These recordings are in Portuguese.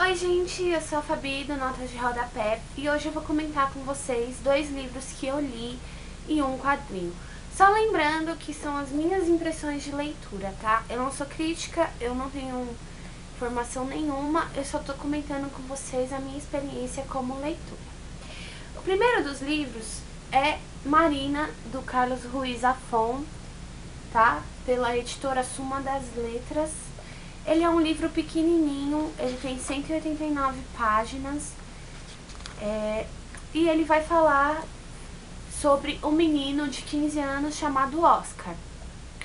Oi gente, eu sou a Fabi do Notas de Rodapé e hoje eu vou comentar com vocês dois livros que eu li e um quadrinho. Só lembrando que são as minhas impressões de leitura, tá? Eu não sou crítica, eu não tenho informação nenhuma, eu só tô comentando com vocês a minha experiência como leitura. O primeiro dos livros é Marina, do Carlos Ruiz Zafón, tá? Pela editora Suma das Letras. Ele é um livro pequenininho, ele tem 189 páginas e ele vai falar sobre um menino de 15 anos chamado Oscar.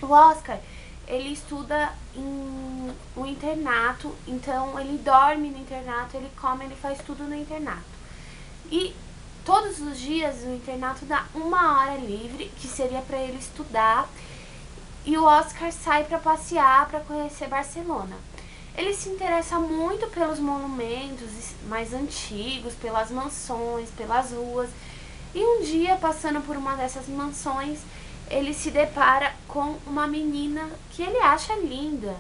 O Oscar, ele estuda em um internato, então ele dorme no internato, ele come, ele faz tudo no internato. E todos os dias o internato dá 1 hora livre, que seria para ele estudar, e o Oscar sai para passear, para conhecer Barcelona. Ele se interessa muito pelos monumentos mais antigos, pelas mansões, pelas ruas. E um dia, passando por uma dessas mansões, ele se depara com uma menina que ele acha linda.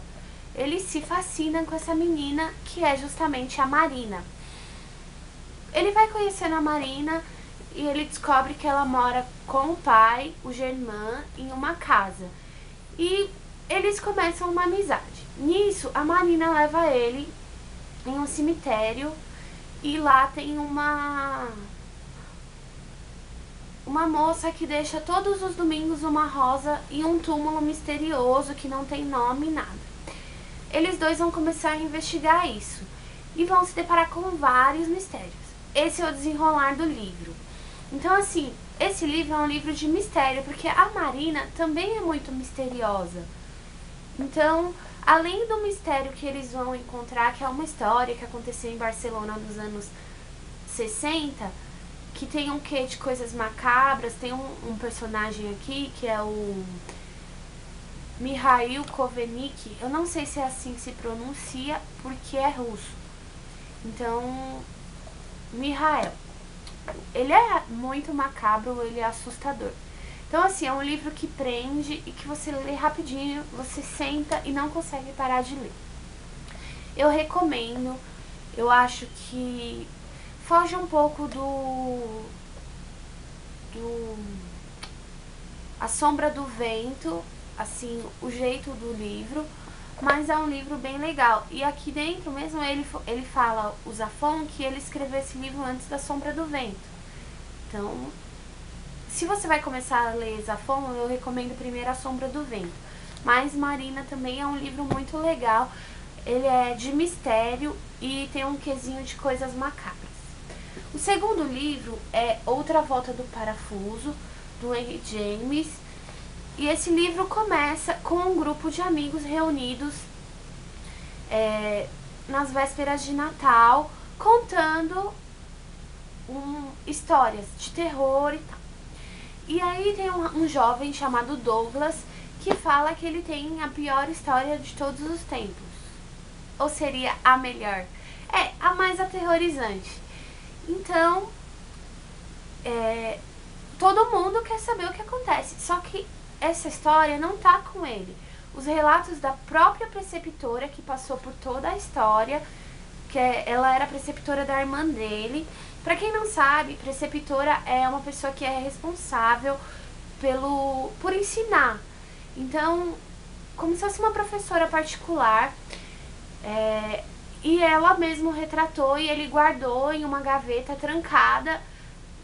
Ele se fascina com essa menina, que é justamente a Marina. Ele vai conhecendo a Marina e ele descobre que ela mora com o pai, o Germán, em uma casa. E eles começam uma amizade. Nisso, a Marina leva ele em um cemitério e lá tem uma moça que deixa todos os domingos uma rosa e um túmulo misterioso que não tem nome nada. Eles dois vão começar a investigar isso e vão se deparar com vários mistérios. Esse é o desenrolar do livro. Então, assim, esse livro é um livro de mistério, porque a Marina também é muito misteriosa. Então, além do mistério que eles vão encontrar, que é uma história que aconteceu em Barcelona nos anos 60, que tem um quê de coisas macabras, tem um personagem aqui, que é o Mikhail Kovenik, eu não sei se é assim que se pronuncia, porque é russo. Então, Mikhail. Ele é muito macabro, ele é assustador. Então, assim, é um livro que prende e que você lê rapidinho, você senta e não consegue parar de ler. Eu recomendo, eu acho que foge um pouco do A Sombra do Vento, assim, o jeito do livro, mas é um livro bem legal. E aqui dentro mesmo ele fala, o Zafón, que ele escreveu esse livro antes da Sombra do Vento. Então, se você vai começar a ler Zafón, eu recomendo primeiro A Sombra do Vento. Mas Marina também é um livro muito legal. Ele é de mistério e tem um quesinho de coisas macabras. O segundo livro é Outra Volta do Parafuso, do Henry James. E esse livro começa com um grupo de amigos reunidos nas vésperas de Natal, contando histórias de terror e tal. E aí tem um jovem chamado Douglas que fala que ele tem a pior história de todos os tempos. Ou seria a melhor? É, a mais aterrorizante. Então, todo mundo quer saber o que acontece. Só que essa história não tá com ele. Os relatos da própria preceptora, que passou por toda a história, ela era preceptora da irmã dele. Pra quem não sabe, preceptora é uma pessoa que é responsável por ensinar. Então, como se fosse uma professora particular, e ela mesmo retratou e ele guardou em uma gaveta trancada.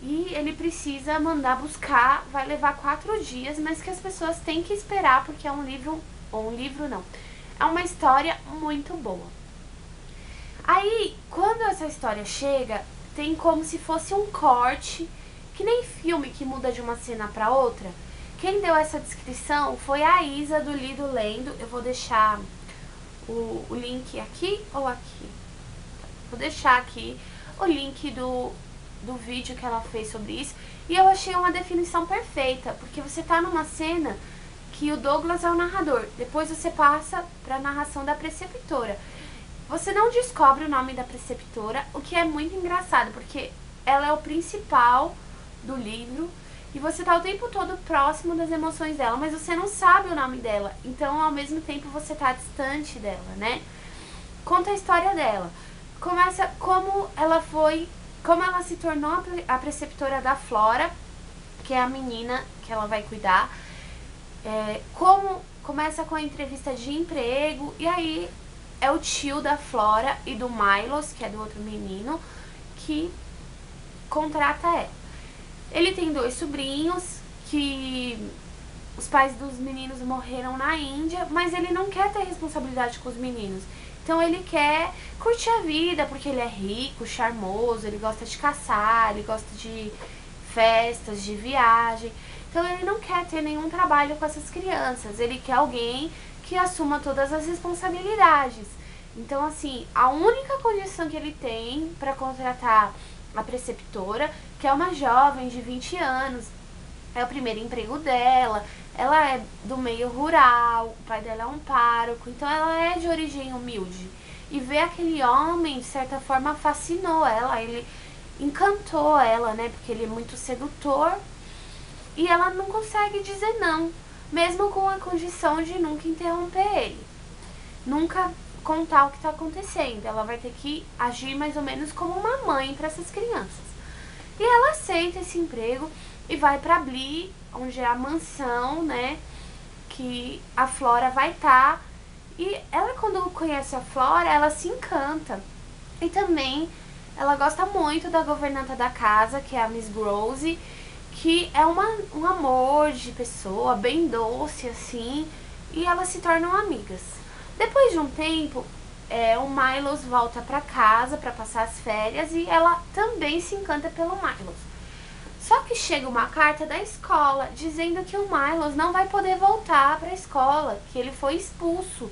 E ele precisa mandar buscar, vai levar 4 dias, mas que as pessoas têm que esperar, porque é um livro não, é uma história muito boa. Aí, quando essa história chega, tem como se fosse um corte, que nem filme que muda de uma cena para outra. Quem deu essa descrição foi a Isa do Lido Lendo. Eu vou deixar o link aqui ou aqui. Vou deixar aqui o link do vídeo que ela fez sobre isso. E eu achei uma definição perfeita, porque você tá numa cena que o Douglas é o narrador, depois você passa pra narração da preceptora. Você não descobre o nome da preceptora, o que é muito engraçado, porque ela é o principal do livro e você tá o tempo todo próximo das emoções dela, mas você não sabe o nome dela, então ao mesmo tempo você tá distante dela, né? Conta a história dela. começa como ela se tornou a preceptora da Flora, que é a menina que ela vai cuidar. Como começa com a entrevista de emprego, e aí é o tio da Flora e do Milos, que é do outro menino, que contrata ela. Ele tem 2 sobrinhos, que os pais dos meninos morreram na Índia, mas ele não quer ter responsabilidade com os meninos. Então ele quer curtir a vida, porque ele é rico, charmoso, ele gosta de caçar, ele gosta de festas, de viagem. Então ele não quer ter nenhum trabalho com essas crianças, ele quer alguém que assuma todas as responsabilidades. Então, assim, a única condição que ele tem para contratar a preceptora, que é uma jovem de 20 anos, é o primeiro emprego dela, ela é do meio rural, o pai dela é um pároco, então ela é de origem humilde. E ver aquele homem, de certa forma, fascinou ela, ele encantou ela, né, porque ele é muito sedutor, e ela não consegue dizer não, mesmo com a condição de nunca interromper ele, nunca contar o que está acontecendo. Ela vai ter que agir mais ou menos como uma mãe para essas crianças. E ela aceita esse emprego e vai para Bly, onde é a mansão, né, que a Flora vai estar. E ela, quando conhece a Flora, ela se encanta. E também ela gosta muito da governanta da casa, que é a Miss Grose, que é um amor de pessoa, bem doce, assim, e elas se tornam amigas. Depois de um tempo, o Milos volta pra casa pra passar as férias e ela também se encanta pelo Milos. Só que chega uma carta da escola dizendo que o Milos não vai poder voltar pra escola, que ele foi expulso.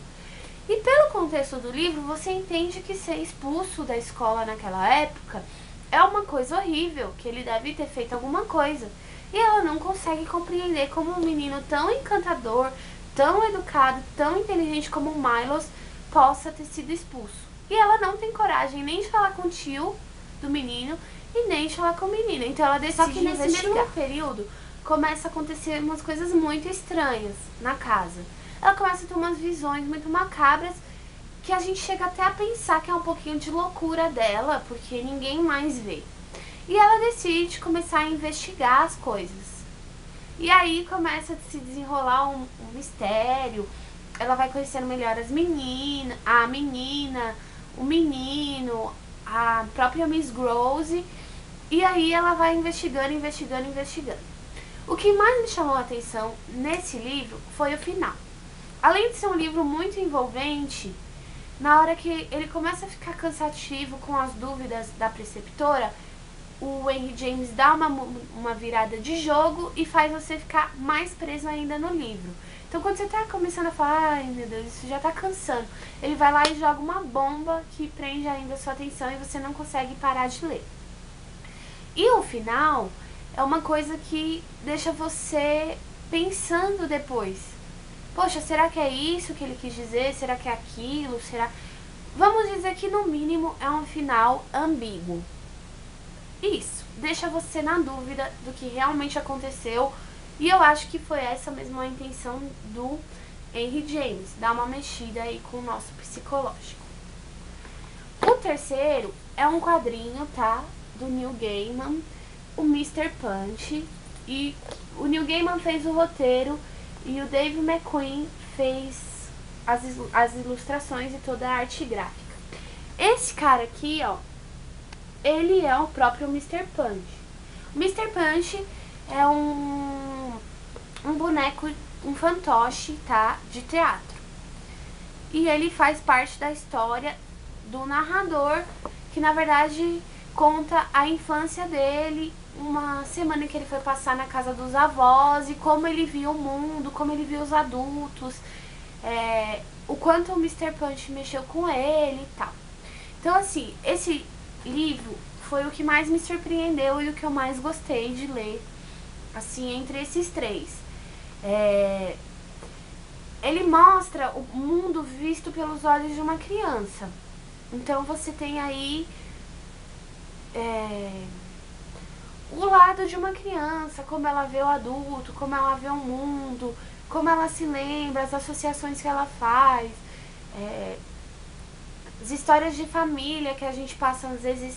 E pelo contexto do livro, você entende que ser expulso da escola naquela época é uma coisa horrível, que ele deve ter feito alguma coisa. E ela não consegue compreender como um menino tão encantador, tão educado, tão inteligente como o Milos possa ter sido expulso. E ela não tem coragem nem de falar com o tio do menino e nem de falar com o menino. Então ela decide. Só que nesse mesmo período começa a acontecer umas coisas muito estranhas na casa. Ela começa a ter umas visões muito macabras que a gente chega até a pensar que é um pouquinho de loucura dela, porque ninguém mais vê. E ela decide começar a investigar as coisas. E aí começa a se desenrolar um mistério. Ela vai conhecendo melhor as meninas, a menina, o menino, a própria Miss Grose. E aí ela vai investigando. O que mais me chamou a atenção nesse livro foi o final. Além de ser um livro muito envolvente, na hora que ele começa a ficar cansativo com as dúvidas da preceptora, o Henry James dá uma virada de jogo e faz você ficar mais preso ainda no livro. Então quando você tá começando a falar, ai meu Deus, isso já tá cansando, ele vai lá e joga uma bomba que prende ainda a sua atenção e você não consegue parar de ler. E o final é uma coisa que deixa você pensando depois. Poxa, será que é isso que ele quis dizer? Será que é aquilo? Vamos dizer que no mínimo é um final ambíguo. Isso, deixa você na dúvida do que realmente aconteceu. E eu acho que foi essa mesma a intenção do Henry James, dar uma mexida aí com o nosso psicológico. O terceiro é um quadrinho, tá? Do Neil Gaiman, o Mr. Punch. E o Neil Gaiman fez o roteiro e o Dave McQueen fez as ilustrações e toda a arte gráfica. Esse cara aqui, ó, ele é o próprio Mr. Punch. O Mr. Punch é um boneco, um fantoche, tá, de teatro. E ele faz parte da história do narrador, que na verdade conta a infância dele, uma semana que ele foi passar na casa dos avós e como ele viu o mundo, como ele viu os adultos, o quanto o Mr. Punch mexeu com ele e tal. Então assim, esse livro foi o que mais me surpreendeu e o que eu mais gostei de ler, assim, entre esses três. Ele mostra o mundo visto pelos olhos de uma criança. Então você tem aí o lado de uma criança, como ela vê o adulto, como ela vê o mundo, como ela se lembra, as associações que ela faz. as histórias de família que a gente passa às vezes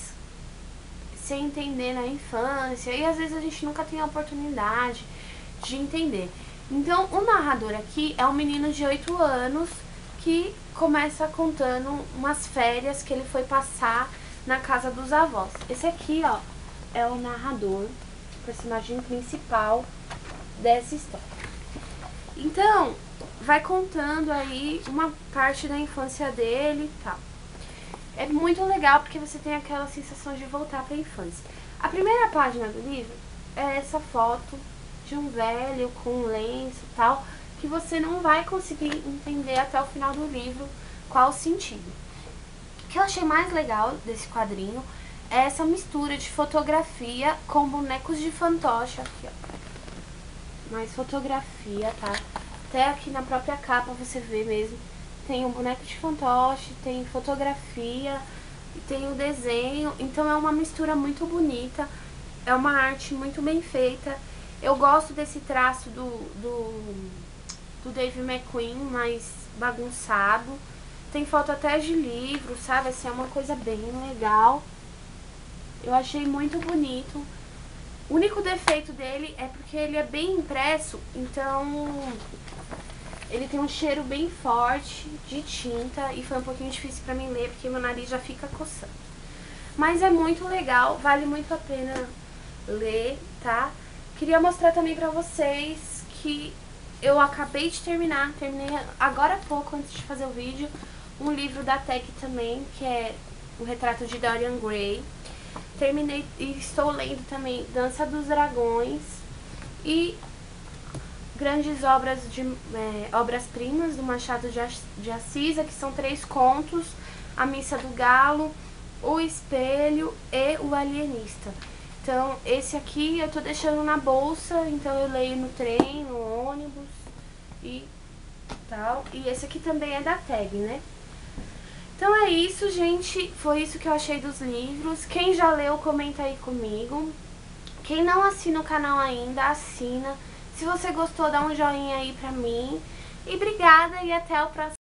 sem entender na infância, e às vezes a gente nunca tem a oportunidade de entender. Então, o narrador aqui é um menino de 8 anos que começa contando umas férias que ele foi passar na casa dos avós. Esse aqui, ó, é o narrador, o personagem principal dessa história. Então, vai contando aí uma parte da infância dele e tal. É muito legal porque você tem aquela sensação de voltar para a infância. A primeira página do livro é essa foto de um velho com um lenço e tal, que você não vai conseguir entender até o final do livro qual o sentido. O que eu achei mais legal desse quadrinho é essa mistura de fotografia com bonecos de fantoche aqui, ó. Mais fotografia, tá? Até aqui na própria capa você vê mesmo. Tem um boneco de fantoche, tem fotografia, tem o desenho. Então é uma mistura muito bonita, é uma arte muito bem feita. Eu gosto desse traço do Dave McQueen, mais bagunçado. Tem foto até de livro, sabe? Assim, é uma coisa bem legal. Eu achei muito bonito. O único defeito dele é porque ele é bem impresso, então ele tem um cheiro bem forte de tinta e foi um pouquinho difícil pra mim ler porque meu nariz já fica coçando. Mas é muito legal, vale muito a pena ler, tá? Queria mostrar também pra vocês que eu acabei de terminei agora há pouco, antes de fazer o vídeo, um livro da Tec também, que é o retrato de Dorian Gray. Terminei e estou lendo também Dança dos Dragões e grandes obras-primas do Machado de Assis, que são 3 contos, A Missa do Galo, O Espelho e O Alienista. Então, esse aqui eu tô deixando na bolsa, então eu leio no trem, no ônibus e tal. E esse aqui também é da Tag, né? Então é isso, gente. Foi isso que eu achei dos livros. Quem já leu, comenta aí comigo. Quem não assina o canal ainda, assina. Se você gostou, dá um joinha aí pra mim. E obrigada e até o próximo